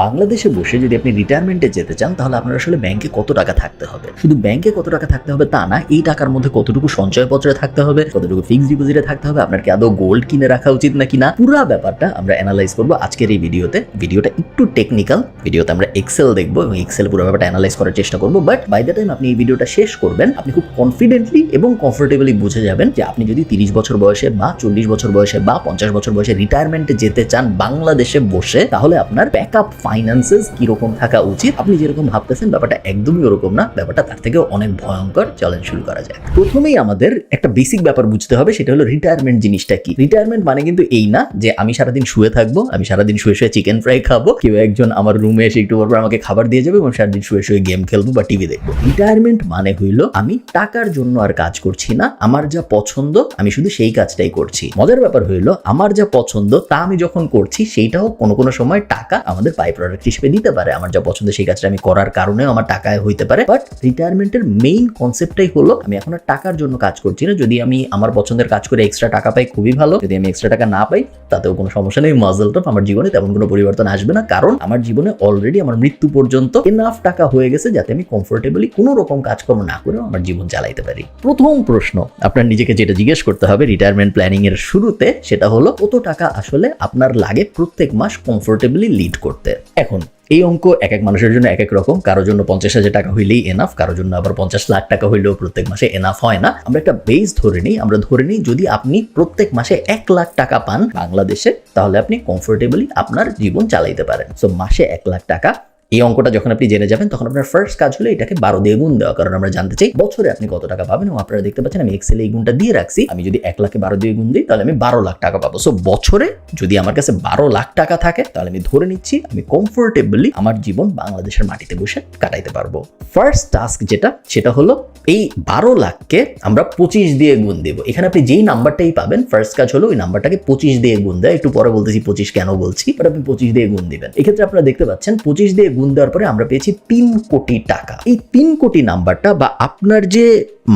বাংলাদেশে বসে যদি আপনি রিটায়ারমেন্টে যেতে চান তাহলে আপনার আসলে ব্যাংকে কত টাকা থাকতে হবে, শুধু ব্যাংকে কত টাকা থাকতে হবে তা না, এই টাকার মধ্যে কতটুকু সঞ্চয়পত্রে থাকতে হবে, কতটুকু ফিক্সড ডিপোজিটে থাকতে হবে, আপনার কি আদৌ গোল্ড কিনে রাখা উচিত নাকি না, পুরো ব্যাপারটা আমরা অ্যানালাইজ করবো আজকের এই ভিডিওতে। ভিডিওটা একটু টেকনিক্যাল, ভিডিওতে আমরা এক্সেল দেখবো এবং এক্সেল পুরো ব্যাপারটা অ্যানালাইজ করার চেষ্টা করবো। বাট বাই দ্য টাইম আপনি এই ভিডিওটা শেষ করবেন, আপনি খুব কনফিডেন্টলি এবং কমফোর্টেবলি বুঝে যাবেন যে আপনি যদি 30 বছর বয়সে বা 40 বছর বয়সে বা 50 বছর বয়সে রিটায়ারমেন্টে যেতে চান বাংলাদেশে বসে, তাহলে আপনার ব্যাকআপ ফাইন্যান্সেস কিরকম থাকা উচিত। আপনি যেরকম ভাবতেছেন ব্যাপারটা একদমই ওরকম না, ব্যাপারটা তার থেকেও অনেক ভয়ঙ্কর। চলেন শুরু করা যায়। প্রথমেই আমাদের একটা বেসিক ব্যাপার বুঝতে হবে, সেটা হলো রিটায়ারমেন্ট জিনিসটা কি। রিটায়ারমেন্ট মানে কিন্তু এই না যে আমি সারাদিন শুয়ে থাকবো, আমি সারাদিন শুয়ে শুয়ে চিকেন ফ্রাই খাবো, কেউ একজন আমার রুমে এসে একটু পর আমাকে খাবার দিয়ে যাবে এবং সারাদিন শুয়ে শুয়ে গেম খেলবো বা টিভি দেখবো। রিটায়ারমেন্ট মানে হইলো আমি টাকার জন্য আর কাজ করছি না, আমার যা পছন্দ আমি শুধু সেই কাজটাই করছি। মজার ব্যাপার হইলো আমার যা পছন্দ তা আমি যখন করছি সেইটাও কোনো কোনো সময় টাকা আমাদের বাই প্রোডাক্ট হিসেবে দিতে পারে। আমার যা পছন্দ সেই কাজটা আমি করার কারণেও আমার টাকায় হইতে পারে। বাট রিটায়ারমেন্টের মেইন কনসেপ্টটাই হলো আমি এখন আর টাকার জন্য কাজ করছি না। যদি আমি আমার পছন্দের কাজ করে এক্সট্রা টাকা পাই খুবই ভালো, যদি আমি এক্সট্রা টাকা না পাই তাতেও কোনো সমস্যা নেই। মাজল টপ, আমার জীবনে তেমন কোনো পরিবর্তন আসবে না, কারণ আমার জীবনে অলরেডি আমার মৃত্যু পর্যন্ত এনাফ টাকা হয়ে গেছে যাতে আমি কমফোর্টেবলি কোনো রকম কাজকর্ম না করেও আমার জীবন চালাইতে পারি। প্রথম প্রশ্ন আপনার নিজেকে যেটা জিজ্ঞেস করতে হবে রিটায়ারমেন্ট প্ল্যানিং এর শুরুতে, সেটা হলো কত টাকা আসলে আপনার লাগে প্রত্যেক মাস কমফোর্টেবলি লিড করতে। এখন এই অঙ্ক এক এক মানুষের জন্য এক এক রকম, কারোর জন্য 50,000 টাকা হইলেই এনাফ, কারোর জন্য আবার 50 লাখ টাকা হইলেও প্রত্যেক মাসে এনাফ হয় না। আমরা একটা বেস ধরে নিই, আমরা ধরে নিই যদি আপনি প্রত্যেক মাসে 1 লাখ টাকা পান বাংলাদেশে, তাহলে আপনি কমফোর্টেবলি আপনার জীবন চালাইতে পারেন। সো মাসে 1 লাখ টাকা, এই অঙ্কটা যখন আপনি জেনে যাবেন তখন আপনার ফার্স্ট কাজ হলো এটাকে 12 দিয়ে গুণ দেওয়া, কারণ আমরা জানতে চাই বছরে আপনি কত টাকা পাবেন। এবং আপনারা দেখতে পাচ্ছেন আমি এক্সেলে এই গুণটা দিয়ে রাখছি। আমি যদি 1 লাখে 12 দিয়ে গুণ দিই তাহলে আমি 12 লাখ টাকা পাবো। সো বছরে যদি আমার কাছে 12 লাখ টাকা থাকে তাহলে আমি ধরে নিচ্ছি আমি কমফোর্টেবলি আমার জীবন বাংলাদেশের মাটিতে বসে কাটাইতে পারবো। ফার্স্ট টাস্ক যেটা, সেটা হলো এই 12 লাখকে আমরা 25 দিয়ে গুণ দেবো। এখানে আপনি যেই নাম্বারটাই পাবেন, ফার্স্ট কাজ হলো ওই নাম্বারটাকে 25 দিয়ে গুণ দেয়। একটু পরে বলতেছি 25 কেন বলছি, বাট আপনি 25 দিয়ে গুণ দিবেন। এক্ষেত্রে আপনারা দেখতে পাচ্ছেন 25 দিয়ে গুণ দেওয়ার পরে আমরা পেয়েছি 3 কোটি টাকা। এই 3 কোটি নাম্বারটা বা আপনার যে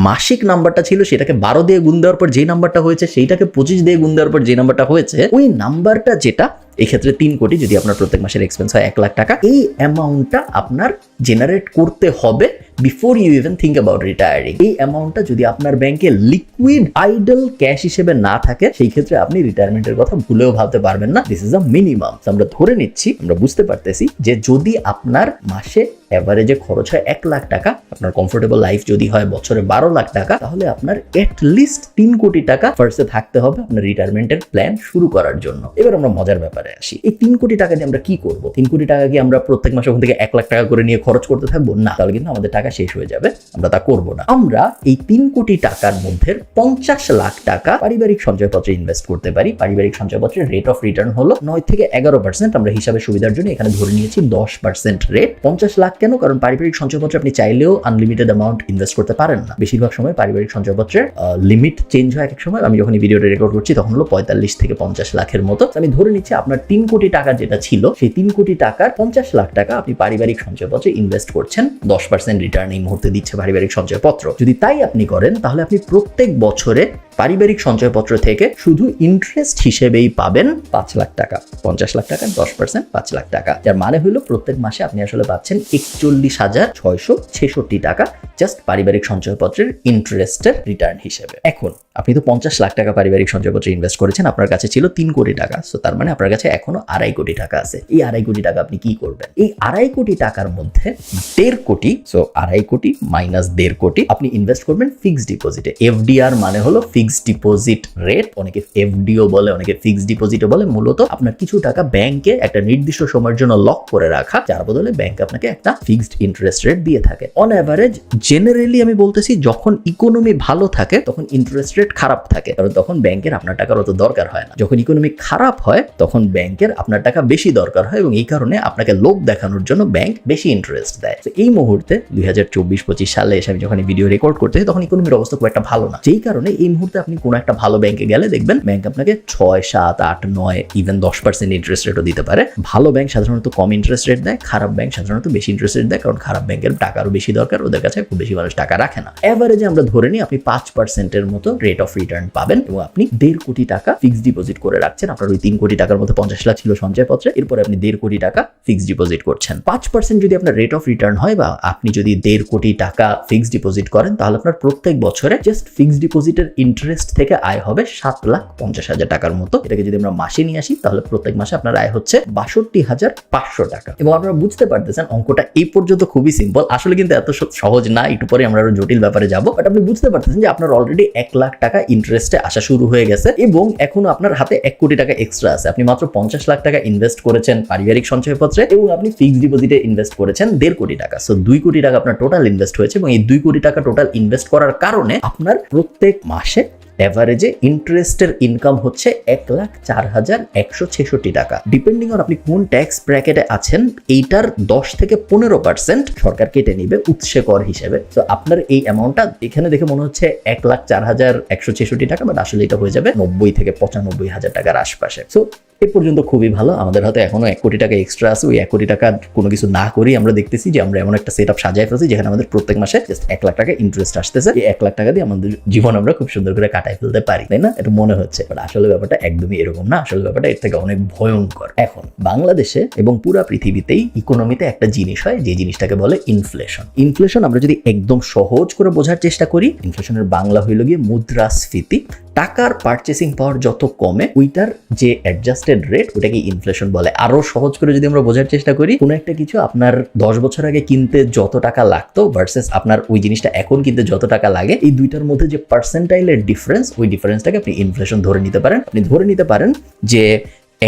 মাসিক নাম্বারটা ছিল সেটাকে 12 দিয়ে গুণ দেওয়ার পর যে নাম্বারটা হয়েছে, সেইটাকে 25 দিয়ে গুণ দেওয়ার পর যে নাম্বারটা হয়েছে, ওই নাম্বারটা যেটা, এক্ষেত্রে 3 কোটি, যদি আপনার প্রত্যেক মাসের এক্সপেন্স হয় 1 লাখ টাকা, এই অ্যামাউন্টটা আপনার জেনারেট করতে হবে before you even think about retiring. এই অ্যামাউন্টটা যদি আপনার ব্যাংকে লিকুইড আইডল ক্যাশ হিসেবে না থাকে, সেই ক্ষেত্রে আপনি রিটায়ারমেন্টের কথা ভুলেও ভাবতে পারবেন না। This is a minimum. আমরা ধরে নিচ্ছি, আমরা বুঝতে পারতেছি যে যদি আপনার মাসে এভারেজে খরচ হয় 1 লাখ টাকা, আপনার কমফোর্টেবল লাইফ যদি হয় বছরে 12 লাখ টাকা, তাহলে আপনার এটলিস্ট 3 কোটি টাকা ফার্স্টে থাকতে হবে আপনার রিটায়ারমেন্টের প্ল্যান শুরু করার জন্য। এবার আমরা মজার ব্যাপারে আসি। এই 3 কোটি টাকা দিয়ে আমরা কি করব? 3 কোটি টাকা কি আমরা প্রত্যেক মাসে ওখান থেকে 1 লাখ টাকা করে নিয়ে খরচ করতে থাকবো? না, তাহলে কিন্তু আমাদের টাকা শেষ হয়ে যাবে, আমরা তা করব না। আমরা এই 3 কোটি টাকার মধ্যে 50 লাখ টাকা পারিবারিক সঞ্চয়পত্রে ইনভেস্ট করতে পারি। পারিবারিক সঞ্চয়পত্রের রেট অফ রিটার্ন হলো 9 থেকে 11%। আমরা হিসাবের সুবিধার জন্য এখানে ধরে নিয়েছি 10% রেট। 50 লাখ কেন? কারণ পারিবারিক সঞ্চয়পত্রে আপনি চাইলেও আনলিমিটেড অ্যামাউন্ট ইনভেস্ট করতে পারেন না। বেশিরভাগ সময় পারিবারিক সঞ্চয়পত্রের লিমিট চেঞ্জ হয় এক এক সময়। আমি যখন এই ভিডিওটা রেকর্ড করছি তখন হলো 45 থেকে 50 লাখের মতো। আমি ধরে নিচ্ছি আপনার 3 কোটি টাকা যেটা ছিল, সেই 3 কোটি টাকার 50 লাখ টাকা আপনি পারিবারিক সঞ্চয়পত্রে ইনভেস্ট করছেন। 10% রিটার্ন এই মুহূর্তে দিচ্ছে পারিবারিক সঞ্চয়পত্র। যদি তাই আপনি করেন তাহলে আপনি প্রত্যেক বছরে পারিবারিক সঞ্চয়পত্র থেকে শুধু ইন্টারেস্ট হিসেবেই পাবেন 5 লাখ টাকা। 50 লাখ টাকা 10% 5 লাখ টাকা, যার মানে হলো প্রত্যেক মাসে আপনি আসলে পাচ্ছেন 41,666 টাকা জাস্ট পারিবারিক সঞ্চয়পত্রের ইন্টারেস্টের রিটার্ন হিসেবে। এখন আপনি তো 50 লাখ টাকা পারিবারিক সঞ্চয়পত্রে ইনভেস্ট করেছেন, আপনার কাছে ছিল 3 কোটি টাকা। সো তার মানে আপনার কাছে এখনো 2.5 কোটি টাকা আছে। এই 2.5 কোটি টাকা আপনি কি করবেন? এই 2.5 কোটি টাকার মধ্যে 1.5 কোটি, সো 2.5 কোটি মাইনাস 1.5 কোটি আপনি ইনভেস্ট করবেন ফিক্সড ডিপোজিটে। এফডিআর মানে হলো ফিক্সড ডিপোজিট রেট, অনেকে এফডিও বলে, অনেকে ফিক্সড ডিপোজিটও বলে। মূলত আপনার কিছু টাকা ব্যাংকে একটা নির্দিষ্ট সময়ের জন্য লক করে রাখা, যার বদলে ব্যাংক আপনাকে একটা ফিক্সড ইন্টারেস্ট রেট দিয়ে থাকে। অন অ্যাভারেজ জেনারেলি আমি বলতেছি যখন ইকোনমি ভালো থাকে তখন ইন্টারেস্ট রেট খারাপ থাকে, কারণ তখন ব্যাংকের আপনার টাকার অত দরকার হয় না। যখন ইকোনমি খারাপ হয় তখন ব্যাংকের আপনার টাকা বেশি দরকার হয় এবং এই কারণে আপনাকে লোভ দেখানোর জন্য ব্যাংক বেশি ইন্টারেস্ট দেয়। তো এই মুহূর্তে 2024-25 সালে এসে আমি যখন এই ভিডিও রেকর্ড করতেছি তখন ইকোনমির অবস্থা খুব একটা ভালো না, যেই কারণে এই মুহূর্তে মুহূর্তে আপনি কোনো একটা ভালো ব্যাংকে গেলে দেখবেন ব্যাংক আপনাকে 6, 7, 8, 9 ইভেন 10% ইন্টারেস্ট রেটও দিতে পারে। ভালো ব্যাংক সাধারণত কম ইন্টারেস্ট রেট দেয়, খারাপ ব্যাংক সাধারণত বেশি ইন্টারেস্ট রেট দেয়, কারণ খারাপ ব্যাংকের টাকারও বেশি দরকার, ওদের কাছে খুব বেশি মানুষ টাকা রাখে না। এভারেজে আমরা ধরে নিই আপনি 5% মতো রেট অফ রিটার্ন পাবেন এবং আপনি 1.5 কোটি টাকা ফিক্সড ডিপোজিট করে রাখছেন। আপনার ওই 3 কোটি টাকার মধ্যে 50 লাখ ছিল সঞ্চয়পত্রে, এরপরে আপনি 1.5 কোটি টাকা ফিক্সড ডিপোজিট করছেন। 5% যদি আপনার রেট অফ রিটার্ন হয় বা আপনি যদি 1.5 কোটি টাকা ফিক্সড ডিপোজিট করেন, তাহলে আপনার প্রত্যেক বছরে জাস্ট ফিক্সড ডিপোজিটের ইন্টারেস্ট থেকে আয় হবে 7,50,000 টাকার মতো। এটাকে যদি আমরা মাসে নিয়ে আসি তাহলে প্রত্যেক মাসে আপনার আয় হচ্ছে 62,500 টাকা। এবং আপনারা বুঝতে পারতেছেন অঙ্কটা এই পর্যন্ত খুবই সিম্পল, আসলে কিন্তু এত সহজ না, একটু পরে আমরা আরো জটিল ব্যাপারে যাবো। বাট আপনি বুঝতে পারতেছেন যে আপনার অলরেডি 1 লাখ টাকা ইন্টারেস্টে আসা শুরু হয়ে গেছে এবং এখনো আপনার হাতে 1 কোটি টাকা এক্সট্রা আছে। আপনি মাত্র 50 লাখ টাকা ইনভেস্ট করেছেন পারিবারিক সঞ্চয়পত্রে এবং আপনি ফিক্সড ডিপোজিটে ইনভেস্ট করেছেন 1.5 কোটি টাকা। সো 2 কোটি টাকা আপনার টোটাল ইনভেস্ট হয়েছে এবং এই 2 কোটি টাকা টোটাল ইনভেস্ট করার কারণে আপনার প্রত্যেক মাসে এভারেজে ইন্টারেস্টের ইনকাম হচ্ছে 1,04,166 টাকা। ডিপেন্ডিং অন আপনি কোন ট্যাক্স ব্র্যাকেটে আছেন, এইটার 10 থেকে 15% সরকার কেটে নিবে উৎসে কর হিসেবে। তো আপনার এই অ্যামাউন্টটা এখানে দেখে মনে হচ্ছে 1,04,166 টাকা, বাট আসলে এটা হয়ে যাবে 90 থেকে 95,000 টাকার আশপাশে। সো এ পর্যন্ত খুবই ভালো। আমাদের হাতে এখনো 1 কোটি টাকা এক্সট্রা আছে। ওই 1 কোটি টাকা কোনো কিছু না করেই আমরা দেখতেছি যে আমরা এমন একটা সেট আপ সাজায় ফেলছি যেখানে আমাদের প্রত্যেক মাসে জাস্ট 1 লাখ টাকা ইন্টারেস্ট আসতেছে। এই 1 লাখ টাকা দিয়ে আমাদের জীবন আমরা খুব সুন্দর করে কাটাই ফেলতে পারি, তাই না? এটা মনে হচ্ছে, বাট আসলে ব্যাপারটা একদমই এরকম না। আসলে ব্যাপারটা এর থেকে অনেক ভয়ঙ্কর। এখন বাংলাদেশে এবং পুরা পৃথিবীতেই ইকোনমিতে একটা জিনিস হয়, যে জিনিসটাকে বলে ইনফ্লেশন। ইনফ্লেশন আমরা যদি একদম সহজ করে বোঝার চেষ্টা করি, ইনফ্লেশনের বাংলা হইল গিয়ে মুদ্রাস্ফীতি। টাকার পারচেসিং পাওয়ার যত কমে ওইটার যে অ্যাডজাস্টেড রেট ওটাকে ইনফ্লেশন বলে। আরো সহজ করে যদি আমরা বোঝার চেষ্টা করি, কোনো একটা কিছু আপনার 10 বছর আগে কিনতে যত টাকা লাগতো ভার্সেস আপনার ওই জিনিসটা এখন কিনতে যত টাকা লাগে, এই দুইটার মধ্যে যে পার্সেন্টাইলের ডিফারেন্স, ওই ডিফারেন্সটাকে আপনি ইনফ্লেশন ধরে নিতে পারেন। আপনি ধরে নিতে পারেন যে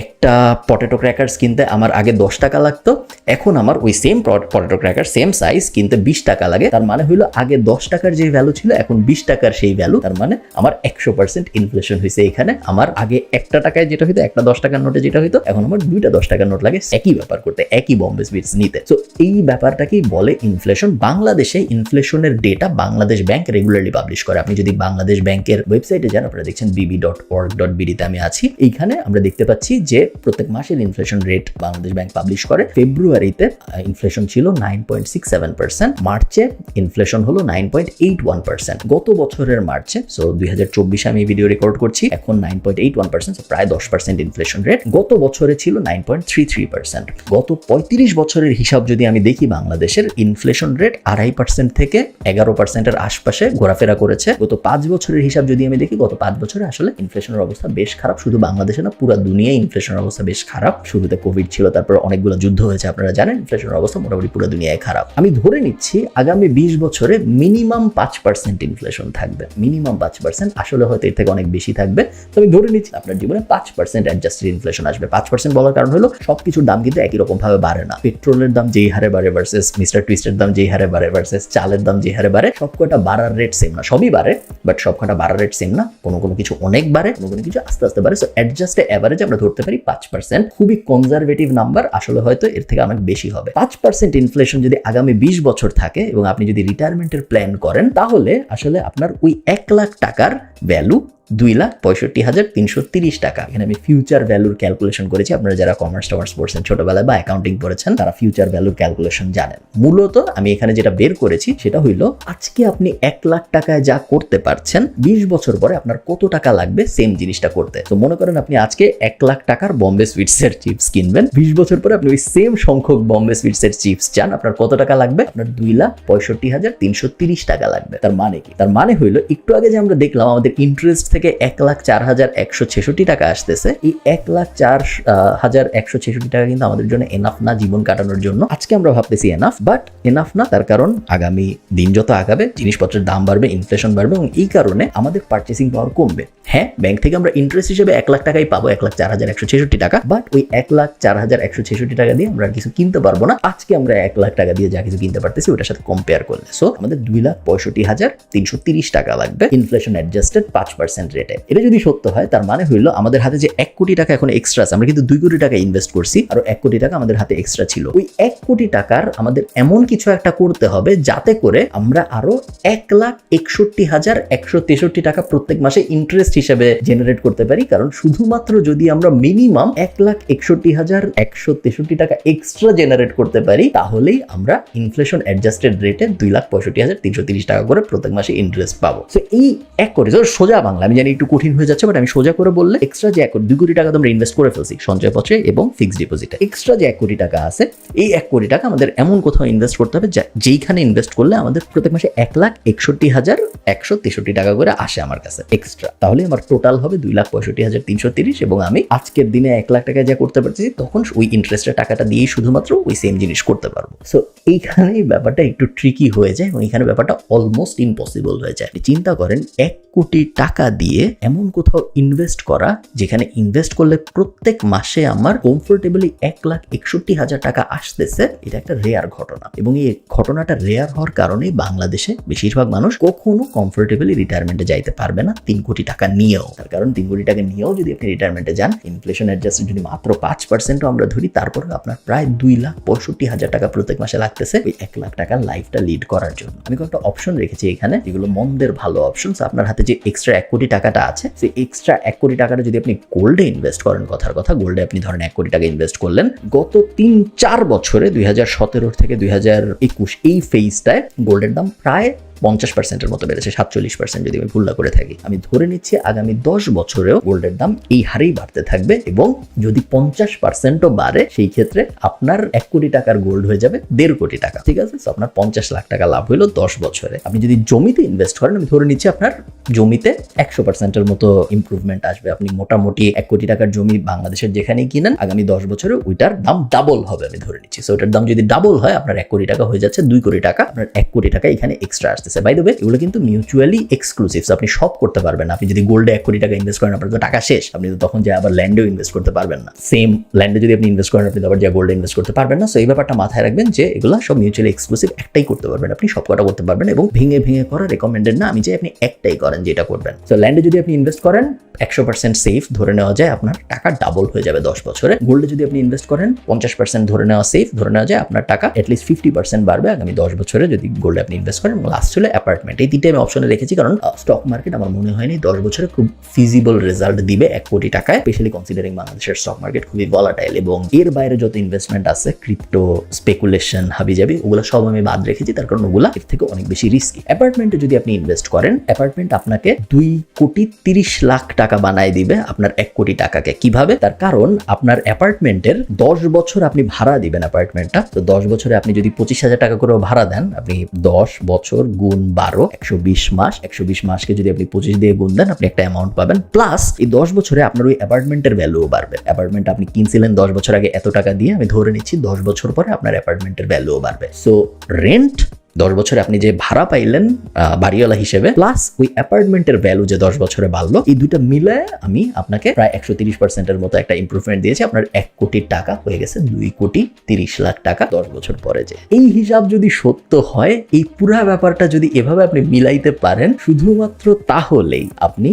একটা পটেটো ক্র্যাকার্স কিনতে আমার আগে 10 টাকা লাগতো, এখন আমার ওই same potato cracker same size কিনতে 20 টাকা লাগে। তার মানে হইলো আগে 10 টাকার যে ভ্যালু ছিল এখন 20 টাকার সেই ভ্যালু। তার মানে আমার 100% ইনফ্লেশন হয়েছে এখানে। আমার আগে একটা টাকায় যেটা হইতো, একটা 10 টাকার নোটে যেটা হইতো, এখন আমার 2টা 10 টাকার নোট লাগে একই ব্যাপার করতে, একই বম্বে সুইটস নিতে। সো এই ব্যাপারটাকেই বলে ইনফ্লেশন। বাংলাদেশে ইনফ্লেশনের data Bangladesh bank regularly publish করে। আপনি যদি বাংলাদেশ ব্যাংকের ওয়েবসাইটে যান, আপনারা দেখছেন bb.org.bd তে আমি আছি। এইখানে আমরা দেখতে পাচ্ছি যে প্রত্যেক মাসের inflation rate Bangladesh bank publish করে। ফেব্রুয়ারিতে ইনফ্লেশন ছিল 9.67%, মার্চে ইনফ্লেশন হলো 9.81%। গত বছরের মার্চে, সো 2024 আমি ভিডিও রেকর্ড করছি, এখন 9.81%, প্রায় 10% ইনফ্লেশন রেট। গত বছরে ছিল 9.33%। গত 35 বছরের হিসাব যদি আমি দেখি, বাংলাদেশের ইনফ্লেশন রেট 2.5% থেকে 11%-এর আশপাশে ঘোরাফেরা করেছে। গত 5 বছরের হিসাব যদি আমি দেখি, গত 5 বছরে আসলে ইনফ্লেশনের অবস্থা বেশ খারাপ। শুধু বাংলাদেশে না, পুরো দুনিয়ায় ইনফ্লেশনের অবস্থা বেশ খারাপ। শুরুতে কোভিড ছিল, তারপর অনেকগুলো যুদ্ধ হয়েছে, আপনারা জানেন। ইনফ্লেশনের অবস্থা মোটামুটি পুরো দুনিয়ায় খারাপ। আমি ধরে নিচ্ছি আগামী 20 বছরে মিনিমাম 5% ইনফ্লেশন থাকবে। মিনিমাম 5%, আসলে হয়তো এর থেকে অনেক বেশি থাকবে। তো আমি ধরে নিচ্ছি আপনার জীবনে 5% অ্যাডজাস্টেড ইনফ্লেশন আসবে। 5% বলার কারণ হলো সবকিছুর দাম কিন্তু একই রকম ভাবে বাড়ে না। পেট্রোলের দাম যেই হারে বাড়ে ভার্সেস মিস্টার টুইস্টের দাম যেই হারে বাড়ে ভার্সেস চালের দাম যেই হারে বাড়ে, সবকটা বাড়ার রেট সেম না। সবই বাড়ে, বাট সবকটা বাড়ার রেট সেম না। কোনো কিছু অনেক বাড়ে, কোনো কিছু আস্তে আস্তে বাড়ে। সো অ্যাডজাস্টে এভারেজ আমরা ধরতে পারি 5%। খুবই কনজারভেটিভ নাম্বার, আসলে হয়তো এর থেকে অনেক বেশি হবে। 5% ইনফ্লেশন যদি আগামী 20 বছর থাকে এবং আপনি যদি রিটায়ারমেন্টের প্ল্যান করেন, তাহলে আসলে আপনার ওই 1 লাখ টাকার ভ্যালু 2,65,330 টাকা। এখানে আমি ফিউচার ভ্যালুর ক্যালকুলেশন করেছি। আপনারা যারা কমার্স পড়ছেন ছোটবেলায় বা অ্যাকাউন্টিং পড়েছেন, তারা ফিউচার ভ্যালুর ক্যালকুলেশন জানেন। মূলত আমি এখানে যেটা বের করেছি সেটা হইলো, আজকে আপনি 1 লাখ টাকায় যা করতে পারছেন, 20 বছর পরে আপনার কত টাকা লাগবে সেম জিনিসটা করতে। তো মনে করেন আপনি আজকে 1 লাখ টাকার বম্বে সুইটসের চিপস কিনবেন, 20 বছর পরে আপনি ওই সেম সংখ্যক বম্বে সুইটসের চিপস চান, আপনার কত টাকা লাগবে? আপনার 2,65,330 টাকা লাগবে। তার মানে কি? তার মানে হইলো, একটু আগে যে আমরা দেখলাম আমাদের ইন্টারেস্ট থেকে 1,04,166 টাকা আসতেছে, এই 1,04,166 টাকা কিন্তু আমাদের জন্য এনাফ না জীবন কাটানোর জন্য। আজকে আমরা ভাবতেছি এনাফ, বাট এনাফ না। তার কারণ আগামী দিন যত আগাবে জিনিসপত্রের দাম বাড়বে, ইনফ্লেশন বাড়বে এবং এই কারণে আমাদের পারচেসিং পাওয়ার কমবে। হ্যাঁ, ব্যাংক থেকে আমরা ইন্টারেস্ট হিসেবে 1 লাখ টাকাই পাবো, 1,04,166 টাকা, বাট ওই 1,04,166 টাকা দিয়ে আমরা কিছু কিনতে পারবো না। আজকে আমরা 1 লাখ টাকা দিয়ে যা কিছু কিনতে পারতেছি ওটার সাথে কম্পেয়ার করলে। সো আমাদের 2,65,330 টাকা লাগবে ইনফ্লেশন অ্যাডজাস্টেড 5% রেটে। এটা যদি সত্য হয় তার মানে হইলো আমাদের হাতে যে 1 কোটি টাকা এখন এক্সট্রা আছে, আমরা কিন্তু 2 কোটি টাকা ইনভেস্ট করছি, আর 1 কোটি টাকা আমাদের হাতে এক্সট্রা ছিল। ওই 1 কোটি টাকার আমাদের এমন কিছু একটা করতে হবে যাতে করে আমরা আরো 1,61,163 টাকা প্রত্যেক মাসে ইন্টারেস্ট হিসেবে জেনারেট করতে পারি। কারণ শুধুমাত্র যদি আমরা মিনিমাম 1,61,163 টাকা এক্সট্রা জেনারেট করতে পারি তাহলেই আমরা ইনফ্লেশন অ্যাডজাস্টেড রেটে 2,65,330 টাকা করে প্রত্যেক মাসে ইন্টারেস্ট পাবো। সো এই 1 কোটি, সোজা বাংলা আমি জানি একটু কঠিন হয়ে যাচ্ছে, বাট আমি সোজা করে বললে এক্সট্রা যে 2 কোটি টাকা তোমরা ইনভেস্ট করে ফেলছি সঞ্চয়পত্রে এবং ফিক্সড ডিপোজিটে, এক্সট্রা যে 1 কোটি টাকা আছে এই 1 কোটি টাকা আমাদের এমন কোথাও ইনভেস্ট করতে হবে যেইখানে ইনভেস্ট করলে আমাদের প্রত্যেক মাসে 1,61,163 টাকা করে আসে আমার কাছে এক্সট্রা। তাহলে আমার টোটাল হবে 2,65,330 এবং আমি আজকের দিনে 1 লাখ টাকা যা করতে পারছি তখন ওই ইন্টারেস্টের টাকাটা দিয়েই শুধুমাত্র ওই সেম জিনিস করতে পারবো। সো এইখানেই ব্যাপারটা একটু ট্রিকি হয়ে যায় এবং এখানে ব্যাপারটা অলমোস্ট ইম্পসিবল হয়ে যায়। চিন্তা করেন 1 কোটি টাকা দিয়ে এমন কোথাও ইনভেস্ট করা যেখানে ইনভেস্ট করলে প্রত্যেক মাসে আমার কমফোর্টেবলি 1,61,000 টাকা আসতেছে। এটা একটা রেয়ার ঘটনা এবং এই ঘটনাটা রেয়ার হওয়ার কারণে বাংলাদেশে বেশিরভাগ মানুষ কখনো কমফোর্টেবলি রিটায়ারমেন্টে যাইতে পারবে না 3 কোটি টাকা নিয়েও। তার কারণ 3 কোটি টাকা নিয়েও যদি আপনি রিটায়ারমেন্টে যান, ইনফ্লেশন অ্যাডজাস্টেড যদি মাত্র 5% আমরা ধরি, তারপরে আপনার প্রায় 2,65,000 টাকা প্রত্যেক মাসে লাগতেছে ওই 1 লাখ টাকার লাইফটা লিড করার জন্য। আমি কয়েকটা অপশন রেখেছি এখানে যেগুলো মন্দের ভালো অপশন। আপনার হাতে যে এক্সট্রা 1 কোটি টাকাটা আছে, সেই এক্সট্রা 1 কোটি টাকাটা যদি আপনি গোল্ডে ইনভেস্ট করেন, কথার কথা গোল্ডে আপনি ধরেন 1 কোটি টাকা ইনভেস্ট করলেন, গত 3-4 বছরে 2017 থেকে 2021 এই ফেজটায় গোল্ডের দাম প্রায় 50%-এর মতো বেড়েছে, 47% যদি আমি ভুল না করে থাকি। আমি ধরে নিচ্ছি আগামী 10 বছরেও গোল্ডের দাম এই হারেই বাড়তে থাকবে এবং যদি 50%ও বাড়ে সেই ক্ষেত্রে আপনার 1 কোটি টাকার গোল্ড হয়ে যাবে 1.5 কোটি টাকা। ঠিক আছে, তো আপনার 50 লাখ টাকা লাভ হলো 10 বছরে। আপনি যদি জমিতে ইনভেস্ট করেন, আমি ধরে নিচ্ছি আপনার জমিতে 100%-এর মতো ইমপ্রুভমেন্ট আসবে। আপনি মোটামুটি 1 কোটি টাকার জমি বাংলাদেশের যেখানেই কিনেন, আগামী 10 বছরে ওইটার দাম ডাবল হবে আমি ধরে নিচ্ছি। সো ওটার দাম যদি ডাবল হয় আপনার 1 কোটি টাকা হয়ে যাচ্ছে 2 কোটি টাকা, আপনার 1 কোটি টাকা এখানে এক্সট্রা আসতেছে। বাই দ্য ওয়ে এগুলো কিন্তু মিউচুয়ালি এক্সক্লুসিভ, আপনি সব করতে পারবেন। আপনি যদি গোল্ডে 1 কোটি টাকা ইনভেস্ট করেন আপনার তো টাকা শেষ, আপনি তো তখন যে আবার ল্যান্ডেও ইনভেস্ট করতে পারবেন না। সেম ল্যান্ডে যদি আপনি ইনভেস্ট করেন আপনি তো আবার যে গোল্ডে ইনভেস্ট করতে পারবেন না। সো এই ব্যাপারটা মাথায় রাখবেন যে এগুলো সব মিউচুয়ালি এক্সক্লুসিভ, একটাই করতে পারবেন, আপনি সব কটা করতে পারবেন এবং ভেঙে ভেঙে করা রেকমেন্ডেড না। আমি চাই আপনি একটাই করেন যেটা করবেন। সো ল্যান্ডে যদি আপনি ইনভেস্ট করেন 100% সেফ, ধরে নেওয়া যায় আপনার টাকা ডাবল হয়ে যাবে 10 বছরে। গোল্ডে যদি আপনি ইনভেস্ট করেন 50% ধরে নেওয়া সেফ, ধরে নেওয়া যায় আপনার টাকা অ্যাটলিস্ট 50% বাড়বে আগামী 10 বছরে যদি গোল্ডে আপনি ইনভেস্ট করেন। লাস্ট হলো অ্যাপার্টমেন্ট। এই তিনটে আমি অপশনে রেখেছি কারণ স্টক মার্কেট আমার মনে হয়নি 10 বছরে খুব ফিজিবল রেজাল্ট দিবে 1 কোটি টাকায়, স্পেশালি কনসিডারিং বাংলাদেশের স্টক মার্কেট খুবই ভলাটাইল এবং এর বাইরে যত ইনভেস্টমেন্ট আছে ক্রিপ্টো, স্পেকুলেশন, হাবিজাবি, ওগুলো সব আমি বাদ রেখেছি তার কারণ ওগুলো এর থেকে অনেক বেশি রিস্কি। অ্যাপার্টমেন্টে যদি আপনি ইনভেস্ট করেন, অ্যাপার্টমেন্ট আপনাকে 2,30,00,000 টাকা বানায় দিবে আপনার 1 কোটি টাকাকে। কিভাবে? তার কারণ আপনার অ্যাপার্টমেন্টের 10 বছর আপনি ভাড়া দিবেন অ্যাপার্টমেন্টটা, তো 10 বছরে আপনি যদি 25,000 টাকা করে ভাড়া দেন, আপনি 10 বছর গুণ 12 120 মাস, 120 মাসকে যদি আপনি 25 দিয়ে গুণ দেন আপনি একটা অ্যামাউন্ট পাবেন। প্লাস এই 10 বছরে আপনার ওই অ্যাপার্টমেন্টের ভ্যালুও বাড়বে। অ্যাপার্টমেন্ট আপনি কিনছিলেন 10 বছর আগে এত টাকা দিয়ে, আমি ধরে নিচ্ছি 10 বছর পরে আপনার অ্যাপার্টমেন্টের ভ্যালুও বাড়বে। সো রেন্ট 10 বছরে আপনি যে ভাড়া পাইলেন বাড়িওয়ালা হিসেবে, প্লাস ওই অ্যাপার্টমেন্টের ভ্যালু যে 10 বছরে বাড়লো, এই দুইটা মিলে আমি আপনাকে প্রায় 130%-এর মতো একটা ইমপ্রুভমেন্ট দিয়েছি। আপনার 1 কোটি টাকা হয়ে গেছে 2,30,00,000 টাকা 10 বছর পরে। যে এই হিসাব যদি সত্য হয়, এই পুরা ব্যাপারটা যদি এভাবে আপনি মিলাইতে পারেন, শুধুমাত্র তাহলেই আপনি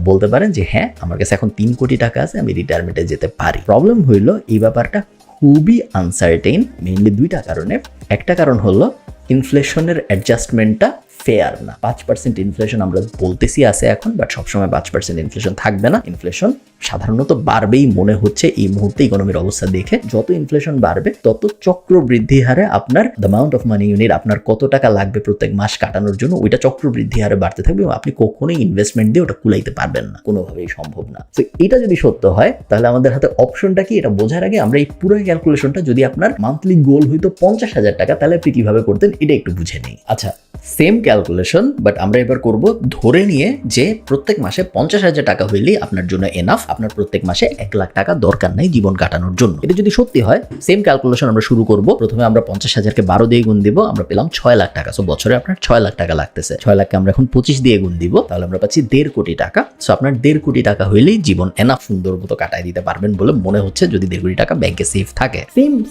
বলতে পারেন যে হ্যাঁ আমার কাছে এখন 3 কোটি টাকা আছে, আমি রিটায়ারমেন্টে যেতে পারি। প্রবলেম হইলো এই ব্যাপারটা খুবই আনসার্টেইন, মেইনলি 2টা কারণে। একটা কারণ হলো ইনফ্লেশনের অ্যাডজাস্টমেন্টটা ফেয়ার না। 5% ইনফ্লেশন আমরা বলতেছি আছে এখন, বাট সবসময় 5% ইনফ্লেশন থাকবে না। ইনফ্লেশন সাধারণত বাড়বেই মনে হচ্ছে এই মুহূর্তে ইকোনমির অবস্থা দেখে। যত ইনফ্লেশন বাড়বে তত চক্রবৃদ্ধি হারে আপনার the amount of money unit, আপনার কত টাকা লাগবে প্রত্যেক মাস কাটানোর জন্য, ওইটা চক্রবৃদ্ধি হারে বাড়তে থাকবে এবং আপনি কখনোই ইনভেস্টমেন্ট দিয়ে ওটা কুলাইতে পারবেন না, কোনোভাবেই সম্ভব না। তো এটা যদি সত্য হয় তাহলে আমাদের হাতে অপশনটা কি এটা বোঝার আগে আমরা এই পুরো ক্যালকুলেশনটা, যদি আপনার মান্থলি গোল হইতো 50,000 টাকা তাহলে আপনি কিভাবে করতেন এটা একটু বুঝে নেই। আচ্ছা, সেম ক্যালকুলেশন, বাট আমরা এবার করব ধরে নিয়ে যে প্রত্যেক মাসে 50,000 টাকা হইলেই আপনার জন্য এনাফ, আপনার প্রত্যেক মাসে 1 লাখ টাকা দরকার নাই জীবন কাটানোর জন্য। এটা যদি সত্যি হয়, সেম ক্যালকুলেশন আমরা শুরু করব। প্রথমে আমরা 50,000-কে 12 দিয়ে গুণ দিব, আমরা পেলাম 6 লাখ টাকা। সো বছরে আপনার 6 লাখ টাকা লাগতেছে। 6 লাখকে আমরা এখন 25 দিয়ে গুণ দিব, তাহলে আমরা পাচ্ছি 1.5 কোটি টাকা। সো আপনার 1.5 কোটি টাকা হইলেই জীবন এনাফ সুন্দর মতো কাটায় দিতে পারবেন বলে মনে হচ্ছে, যদি 1.5 কোটি টাকা ব্যাংকে সেফ থাকে।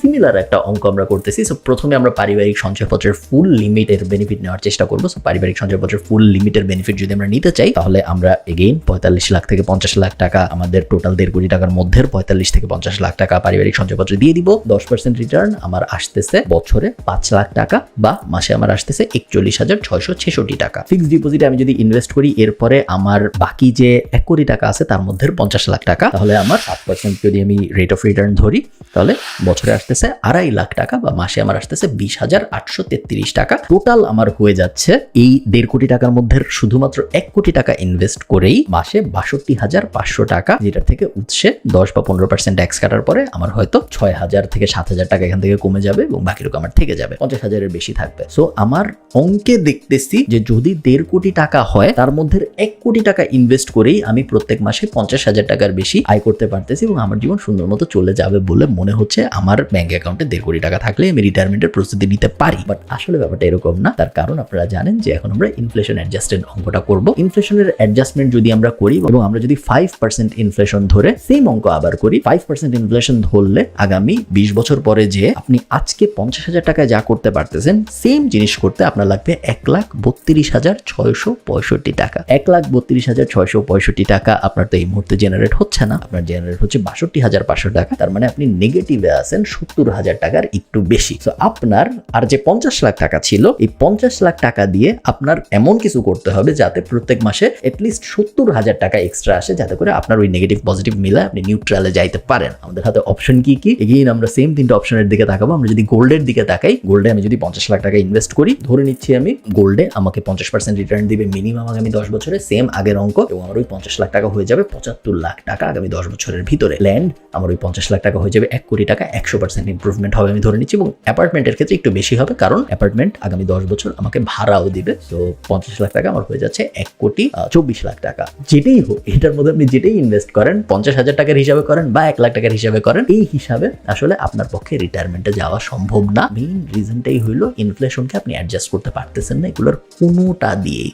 সিমিলার একটা অঙ্ক আমরা করতেছি। সো প্রথমে আমরা পারিবারিক সঞ্চয়পত্রের ফুল লিমিটের বেনিফিট নেওয়ার চেষ্টা করবো। পারিবারিক সঞ্চয়পত্রের ফুল লিমিটের বেনিফিট যদি আমরা নিতে চাই তাহলে আমরা এগেইন 45 লাখ থেকে 50 লাখ টাকা আমাদের টোটাল 1.5 কোটি টাকার মধ্যে 45 থেকে 50 লাখ টাকা পারিবারিক সঞ্চয়পত্র দিয়ে দিব। 10% রিটার্ন আমার আসতেছে বছরে 5 লাখ টাকা বা মাসে আমার আসতেছে 41,666 টাকা। ফিক্সড ডিপোজিটে আমি যদি ইনভেস্ট করি এরপরে আমার বাকি যে 1 কোটি টাকা আছে তার মধ্যে 50 লাখ টাকা, তাহলে আমার 7% যদি আমি রেট অফ রিটার্ন ধরি তাহলে বছরে আসতেছে 2.5 লাখ টাকা বা মাসে আমার আসতেছে 20,833 টাকা। টোটাল আমার হয়ে যাচ্ছে এই 1.5 কোটি টাকার মধ্যে শুধুমাত্র 1 কোটি টাকা ইনভেস্ট করেই মাসে 62,500 টাকা, যেটা থেকে উৎসে 10 বা 15% ট্যাক্স কাটার পরে আমার হয়তো 6,000 থেকে 7,000 টাকা এখান থেকে কমে যাবে এবং বাকি রকম আমার থেকে যাবে 50,000-এর বেশি থাকবে। সো আমার অঙ্কে দেখতেছি যে যদি 1.5 কোটি টাকা হয় তার মধ্যে 1 কোটি টাকা ইনভেস্ট করেই আমি প্রত্যেক মাসে 50,000 টাকার বেশি আয় করতে পারতেছি এবং আমার জীবন সুন্দর মতো চলে যাবে বলে মনে হচ্ছে। আমার ব্যাংক অ্যাকাউন্টে 1.5 কোটি টাকা থাকলে আমি রিটায়ারমেন্টের প্রস্তুতি নিতে পারি। বাট আসলে ব্যাপারটা এরকম না। তার কারণ আপনারা জানেন যে এখন আমরা ইনফ্লেশন অ্যাডজাস্টেড অঙ্কটা করব। ইনফ্লেশনের অ্যাডজাস্টমেন্ট যদি আমরা করি এবং আমরা যদি 5% ইনফ্লেশন ধরে সেম অঙ্ক আবার করি, 5% ইনফ্লেশন ধরলে আগামী 20 বছর পরে যে আপনি আজকে 50,000 টাকায় যা করতে পারতেছেন সেম জিনিস করতে আপনার লাগবে 1,32,665 টাকা। 1,32,665 টাকা আপনার তো এই মুহূর্তে জেনারেট হচ্ছে না, আপনার জেনারেট হচ্ছে 62,500 টাকা। তার মানে আপনি নেগেটিভে আছেন 70,000 টাকার একটু বেশি। তো আপনার আর যে 50 লাখ টাকা ছিল এই 50 লাখ টাকা দিয়ে আপনার এমন কিছু করতে হবে যাতে প্রত্যেক মাসে এটলিস্ট 70,000 টাকা এক্সট্রা আসে, যাতে করে আপনার ওই নেগেটিভ পজিটিভ মিলে আপনি নিউট্রালে যাইতে পারেন। আমাদের হাতে অপশন কি কি? এগেইন আমরা সেম 3টা অপশনের দিকে তাকাবো। আমরা যদি গোল্ডের দিকে তাকাই, গোল্ডে আমি যদি 50 লাখ টাকা ইনভেস্ট করি, ধরে নিচ্ছি আমি গোল্ডে আমাকে 50% রিটার্ন দিবে মিনিমাম আগামী 10 বছরে, সেম আগের অঙ্ক, এবং আমার ওই 50 লাখ টাকা হয়ে যাবে 75 লাখ টাকা আগামী 10 বছরের ভিতরে। ল্যান্ড আমার ওই 50 লাখ টাকা হয়ে যাবে 1 কোটি টাকা, 100% ইমপ্রুভমেন্ট হবে আমি ধরে নিচ্ছি, এবং অ্যাপার্টমেন্টের ক্ষেত্রে একটু বেশি হবে কারণ অ্যাপার্টমেন্ট আগামী 10 বছর আমাকে ভাড়াও দিবে। তো 50 লাখ টাকা আমার হয়ে যাচ্ছে 1,24 লাখ টাকা। যেটাই হোক, এটার মধ্যে আপনি যেটাই ইনভেস্ট করেন, 50,000 টাকার হিসাবে করেন বা 1 লাখ টাকার হিসাবে করেন, এই হিসাবে আসলে আপনার পক্ষে রিটায়ারমেন্টে যাওয়া সম্ভব না। মেইন রিজনটাই হইলো ইনফ্লেশনকে আপনি অ্যাডজাস্ট করতে পারতেছেন না। এগুলোর কোনোটা দিয়েই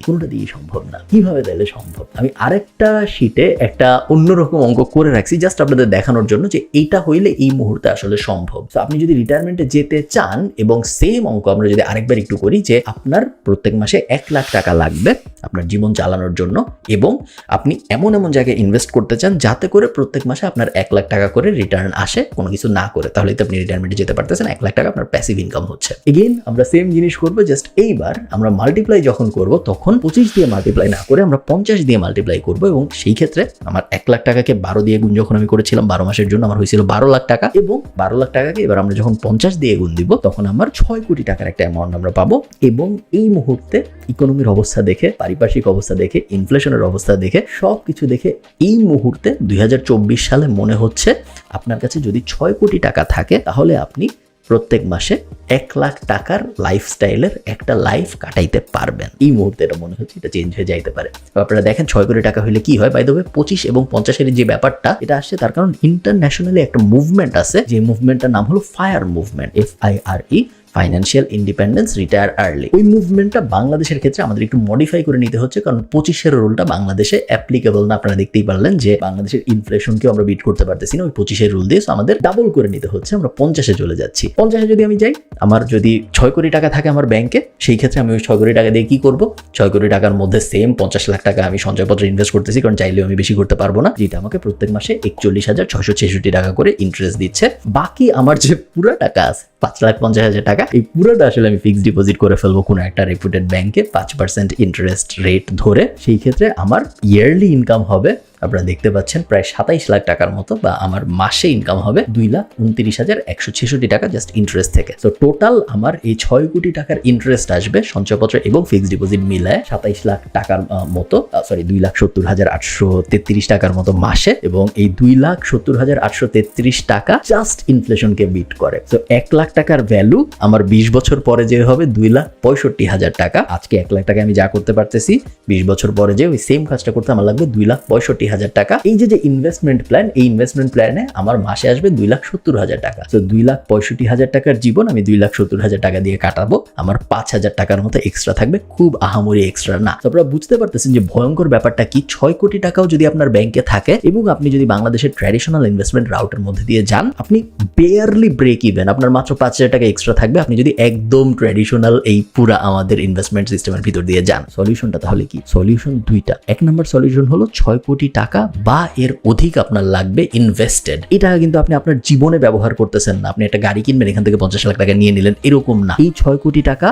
সম্ভব না। কিভাবে তাহলে সম্ভব? আমি আরেকটা শিটে একটা অন্যরকম অঙ্ক করে রাখছি জাস্ট আপনাদের দেখানোর জন্য যে এইটা হইলে এই মুহূর্তে আসলে সম্ভব। তো আপনি যদি রিটায়ারমেন্টে যেতে চান এবং সেম অঙ্ক আমরা যদি আরেকবার একটু করি যে আপনার প্রত্যেক মাসে 1 লাখ টাকা লাগবে আপনার জীবন চালানোর জন্য, এবং আপনি এমন এমন জায়গায় ইনভেস্ট করতে চান যাতে করে প্রত্যেক মাসে আপনার 1 লাখ টাকা করে রিটার্ন আসে কোনো কিছু না করে, তাহলে তো আপনি রিটায়ারমেন্টে যেতে পারতেছেন। 1 লাখ টাকা আপনার প্যাসিভ ইনকাম হচ্ছে। এগেইন আমরা সেম জিনিস করবো, জাস্ট এইবার আমরা মাল্টিপ্লাই যখন করব তখন 25 দিয়ে মাল্টিপ্লাই না করে আমরা 50 দিয়ে মাল্টিপ্লাই করবো, এবং সেই ক্ষেত্রে আমার 1 লাখ টাকাকে 12 দিয়ে গুণ যখন আমি করেছিলাম 12 মাসের জন্য আমার হয়েছিল 12 লাখ টাকা, এবং 12 লাখ টাকাকে এবার আমরা যখন 50 দিয়ে গুণ দিব তখন আমার 6 কোটি টাকার একটা অ্যামাউন্ট আমরা পাবো। এবং এই মুহূর্তে ইকোনমির অবস্থা দেখে, পারিপার্শ্বিক অবস্থা দেখে, ইনফ্লেশনের অবস্থা দেখে, সবকিছু দেখে এই মুহূর্তে 2024 সালে মনে হচ্ছে আপনার কাছে যদি 6 কোটি টাকা থাকে তাহলে আপনি প্রত্যেক মাসে 1 লাখ টাকার লাইফস্টাইলের একটা লাইফ কাটাইতে পারবেন। এই মুহূর্তে এটা মনে হচ্ছে এটা চেঞ্জ হয়ে যাইতে পারে। আপনারা দেখেন 6 কোটি টাকা হলে কি হয়। বাই দ্য ওয়ে 25 এবং 50-এর যে ব্যাপারটা এটা আসছে তার কারণ ইন্টারন্যাশনালি একটা মুভমেন্ট আছে, যে মুভমেন্টটার নাম হলো fire movement, FIRE, financial independence retire early. ওই মুভমেন্টটা বাংলাদেশের ক্ষেত্রে আমাদের একটু মডিফাই করে নিতে হচ্ছে, কারণ 25-এর রুলটা বাংলাদেশে অ্যাপ্লিকেবল না। আপনারা দেখতেই পারলেন যে বাংলাদেশের ইনফ্লেশনকেও আমরা বিট করতে পারতেছি না ওই 25-এর রুল দিয়ে। আমাদের ডাবল করে নিতে হচ্ছে, আমরা 50-এ চলে যাচ্ছি। 50-এ যদি আমি যাই, আমার যদি 6 কোটি টাকা থাকে আমার ব্যাংকে, সেই ক্ষেত্রে আমি ওই 6 কোটি টাকা দিয়ে কি করব? 6 কোটি টাকার মধ্যে সেম 50 লাখ টাকা আমি সঞ্চয়পত্রে ইনভেস্ট করতেছি, কারণ চাইলেও আমি বেশি করতে পারবো না, যেটা আমাকে প্রত্যেক মাসে 41,666 টাকা করে ইন্টারেস্ট দিচ্ছে। বাকি আমার যে পুরো টাকা আছে 5,50,000 টাকা, এই পুরোটা আসলে আমি ফিক্সড ডিপোজিট করে ফেলবো কোনো একটা রেপুটেড ব্যাংকে 5% ইন্টারেস্ট রেট ধরে। সেই ক্ষেত্রে আমার ইয়ারলি ইনকাম হবে, আপনারা দেখতে পাচ্ছেন, প্রায় 27 লাখ টাকার মতো, বা আমার মাসে ইনকাম হবে 2,29,166 টাকা জাস্ট ইন্টারেস্ট থেকে। তো টোটাল আমার এই 6 কোটি টাকার ইন্টারেস্ট আসবে সঞ্চয়পত্র এবং ফিক্সড ডিপোজিট মিলায় 27 লাখ টাকার মতো, 2,70,833 টাকার মতো মাসে, এবং এই 2,70,833 টাকা জাস্ট ইনফ্লেশনকে বিট করে। তো 1 লাখ টাকার ভ্যালু আমার 20 বছর পরে যে হবে 2,65,000 টাকা। আজকে 1 লাখ টাকা আমি যা করতে পারতেছি, 20 বছর পরে যে ওই সেম কাজটা করতে আমার লাগবে 2,65,000 65,000 টাকা। এই যে ইনভেস্টমেন্ট প্ল্যান, এই ইনভেস্টমেন্ট প্ল্যানে আমার মাসে আসবে 2,70,000 টাকা। তো 2,65,000 টাকার জীবন আমি 2,70,000 টাকা দিয়ে কাটাবো, আমার 5,000 টাকার মতো এক্সট্রা থাকবে, খুব আহামরি এক্সট্রা না। তো আপনারা বুঝতে পারতেছেন যে ভয়ঙ্কর ব্যাপারটা কি। 6 কোটি টাকাও যদি আপনার ব্যাংকে থাকে এবং আপনি যদি বাংলাদেশের ট্র্যাডিশনাল ইনভেস্টমেন্ট রাউটের মধ্যে দিয়ে যান, আপনি বেয়ারলি ব্রেক ইভেন, আপনার মাত্র 5,000 টাকা এক্সট্রা থাকবে আপনি যদি একদম ট্র্যাডিশনাল এই পুরা আমাদের ইনভেস্টমেন্ট সিস্টেমের ভিতর দিয়ে যান। সলিউশনটা তাহলে কি? সলিউশন দুইটা। 1 নম্বর সলিউশন হলো 6 কোটি টাকা বা এর অধিক আপনার লাগবে ইনভেস্টেড। এই টাকা কিন্তু আপনি আপনার জীবনে ব্যবহার করতেছেন না। আপনি একটা গাড়ি কিনবেন, এখান থেকে 50 লাখ টাকা নিয়ে নিলেন, এরকম না। এই 6 কোটি টাকা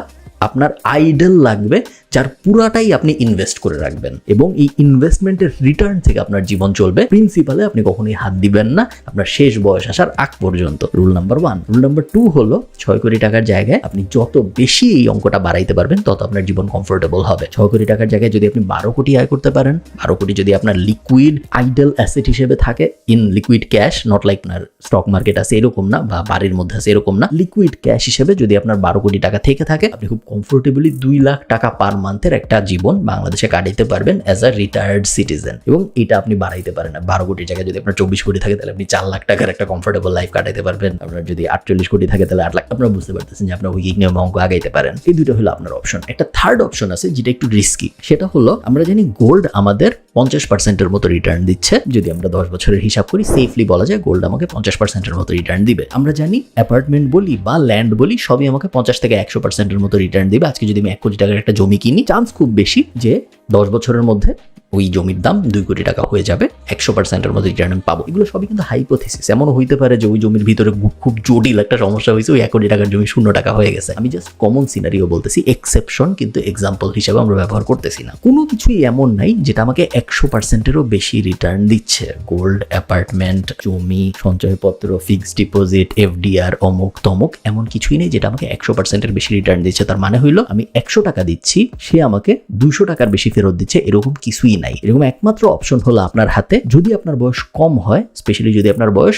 আপনার আইডল লাগবে, যার পুরাটাই আপনি ইনভেস্ট করে রাখবেন এবং এই ইনভেস্টমেন্টের রিটার্ন থেকে আপনার জীবন চলবে। প্রিন্সিপালে আপনি কখনোই হাত দিবেন না আপনার শেষ বয়স আসার আগ পর্যন্ত। Rule number 1। রুল নাম্বার 2 হলো 6 কোটি টাকার জায়গায় আপনি যত বেশি এই অঙ্কটা বাড়াইতে পারবেন তত আপনার জীবন কমফোর্টেবল হবে। 6 কোটি টাকার জায়গায় যদি আপনি 12 কোটি আয় করতে পারেন, 12 কোটি যদি আপনার লিকুইড আইডল অ্যাসেট হিসেবে থাকে, in liquid cash, not like আপনার স্টক মার্কেট আছে এরকম না বা বাড়ির মধ্যে আছে এরকম না, লিকুইড ক্যাশ হিসেবে যদি আপনার 12 কোটি টাকা থেকে থাকে, আপনি খুব কমফোর্টেবলি 2 লাখ টাকা পার মান্থের একটা জীবন বাংলাদেশে কাটাইতে পারবেন অ্যাজ আ রিটায়ার্ড সিটিজেন। এবং এটা আপনি বাড়াইতে পারেন না। 12 কোটি জায়গায় যদি আপনার 24 কোটি থাকে তাহলে আপনি 4 লাখ টাকার একটা কমফোর্টেবল লাইফ কাটাইতে পারবেন। আপনার যদি 48 কোটি থাকে তাহলে 8 লাখ। আপনারা বুঝতে পারতেছেন যে আপনার উইক নিয়ম অঙ্ক আগাইতে পারেন। এই দুটো হলো আপনার অপশন। একটা থার্ড অপশন আছে যেটা একটু রিস্কি। সেটা হলো আমরা জানি গোল্ড আমাদের 50% মতো রিটার্ন দিচ্ছে। যদি আমরা 10 বছরের হিসাব করি, সেফলি বলা যায় গোল্ড আমাকে 50% মতো রিটার্ন দিবে। আমরা জানি অ্যাপার্টমেন্ট বলি বা ল্যান্ড বলি সবই আমাকে 50 থেকে 100% মতো রিটার্ন দিবে। আজকে যদি আমি 1 কোটি টাকার একটা জমি কিনি, চান্স খুব বেশি যে 10 বছরের মধ্যে ওই জমির দাম 2 কোটি টাকা হয়ে যাবে, 100% মতো রিটার্ন আমি পাবো। এগুলো সবই কিন্তু হাইপোথিসিস। এমনও হইতে পারে যে ওই জমির ভিতরে খুব জটিল একটা সমস্যা হয়েছে, ওই 1 কোটি টাকার জমি 0 টাকা হয়ে গেছে। আমি জাস্ট কমন সিনারিও বলতেছি, এক্সেপশন কিন্তু এক্সাম্পল হিসেবে আমরা ব্যবহার করতেছি না। কোনো কিছুই এমন নাই যেটা আমাকে 100%-এরও বেশি রিটার্ন দিচ্ছে। গোল্ড, অ্যাপার্টমেন্ট, জমি, সঞ্চয়পত্র, ফিক্সড ডিপোজিট, এফডিআর, অমুক তমুক, এমন কিছুই নেই যেটা আমাকে 100%-এর বেশি রিটার্ন দিচ্ছে। তার মানে হইলো আমি 100 টাকা দিচ্ছি, সে আমাকে 200 টাকার বেশি ফেরত দিচ্ছে, এরকম কিছুই নাই। এরকম একমাত্র অপশন হলো আপনার হাতে। যদি আপনার বয়স কম হয়, স্পেশালি যদি আপনার বয়স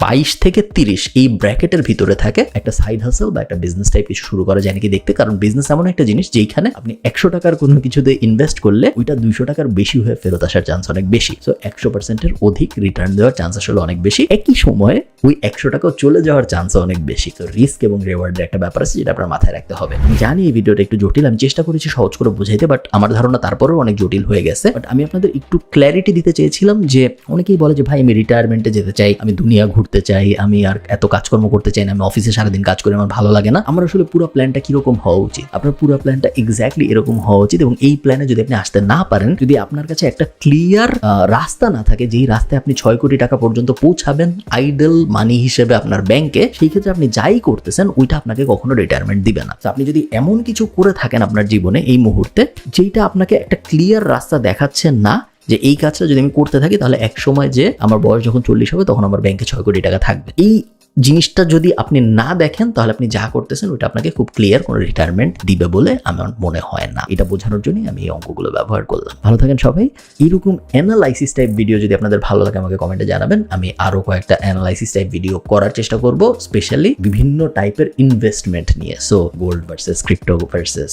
22 থেকে 30 এই ব্র্যাকেটের ভিতরে থাকে, একটা সাইড হাসেল বা একটা বিজনেস টাইপ কিছু শুরু করা যায় নাকি দেখতে। কারণ বিজনেস এমন একটা জিনিস যেখানে আপনি 100 টাকার কোনো কিছুতে ইনভেস্ট করলে ওইটা 200 টাকার বেশি হয়ে ফেরত আসার চান্স অনেক বেশি। সো 100%-এর অধিক রিটার্ন দেওয়ার চান্স আসলে অনেক বেশি। একই সময়ে ওই 100 টাকাও চলে যাওয়ার চান্স অনেক বেশি। তো রিস্ক এবং রিওয়ার্ডের একটা ব্যাপার আছে যেটা আপনার মাথায় রাখতে হবে। আমি জানি এই ভিডিওটা একটু জটিল, আমি চেষ্টা করেছি সহজ করে বুঝাইতে, বাট আমার ধারণা তারপরেও অনেক জটিল হয়ে গেছে। বাট আমি আপনাদের একটু ক্ল্যারিটি দিতে চেয়েছিলাম যে অনেকেই বলে যে ভাই আমি রিটায়ারমেন্টে যেতে চাই, আমি দুনিয়া ঘুরতে চাই, আমি আর এত কাজকর্ম করতে চাই না, আমি অফিসে সারাদিন কাজ করে আমার ভালো লাগে না। আমার আসলে পুরো প্ল্যানটা কিরকম হওয়া উচিত? আপনার পুরো প্ল্যানটা এক্স্যাক্টলি এরকম হওয়া উচিত। এবং এই প্ল্যানে যদি আপনি আসতে না পারেন, যদি আপনার কাছে একটা ক্লিয়ার রাস্তা না থাকে যেই রাস্তায় আপনি 6 কোটি টাকা পর্যন্ত পৌঁছাবেন আইডল মানি হিসেবে আপনার ব্যাংকে, সেই ক্ষেত্রে আপনি যাই করতেছেন ওইটা আপনাকে কখনো রিটায়ারমেন্ট দিবে না। তো আপনি যদি এমন কিছু করে থাকেন আপনার জীবনে এই মুহূর্তে যেটা আপনাকে একটা ক্লিয়ার রাস্তা দেখাচ্ছে না যে এই কাজটা যদি আমি করতে থাকি তাহলে এক সময় যে আমার বয়স যখন 40 হবে তখন আমার ব্যাংকে 6 কোটি টাকা থাকবে, এই জিনিসটা যদি আপনি না দেখেন তাহলে আপনি যা করতেছেন ওইটা আপনাকে খুব ক্লিয়ার কোনো রিটায়ারমেন্ট দিবে বলে আমার মনে হয় না। এটা বোঝানোর জন্যই আমি এই অঙ্কগুলো ব্যবহার করলাম। ভালো থাকেন সবাই। এরকম অ্যানালাইসিস টাইপ ভিডিও যদি আপনাদের ভালো লাগে আমাকে কমেন্টে জানাবেন। আমি আরো কয়েকটা অ্যানালাইসিস টাইপ ভিডিও করার চেষ্টা করব, স্পেশালি বিভিন্ন টাইপের ইনভেস্টমেন্ট নিয়ে। So gold versus crypto versus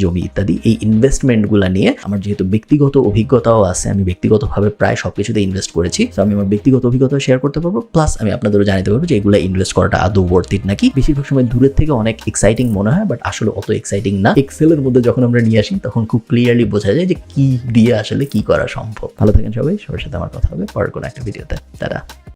জমি ইত্যাদি এই ইনভেস্টমেন্টগুলো নিয়ে আমার যেহেতু ব্যক্তিগত অভিজ্ঞতাও আছে, আমি ব্যক্তিগতভাবে প্রায় সবকিছুতে ইনভেস্ট করেছি, তো আমি আমার ব্যক্তিগত অভিজ্ঞতা শেয়ার করতে পারবো। প্লাস আমি আপনাদেরও জানাতে পারবো যে এগুলো ইনভেস্ট করাটা আদৌ ওয়ার্থ ইট নাকি। বেশিরভাগ সময় দূরের থেকে অনেক এক্সাইটিং মনে হয়, বাট আসলে অত এক্সাইটিং না। এক্সেলের মধ্যে যখন আমরা নিয়ে আসি তখন খুব ক্লিয়ারলি বোঝা যায় যে কি দিয়ে আসলে কি করা সম্ভব। ভালো থাকেন সবাই। সবার সাথে আমার কথা হবে পরের কোনো একটা ভিডিওতে। তারা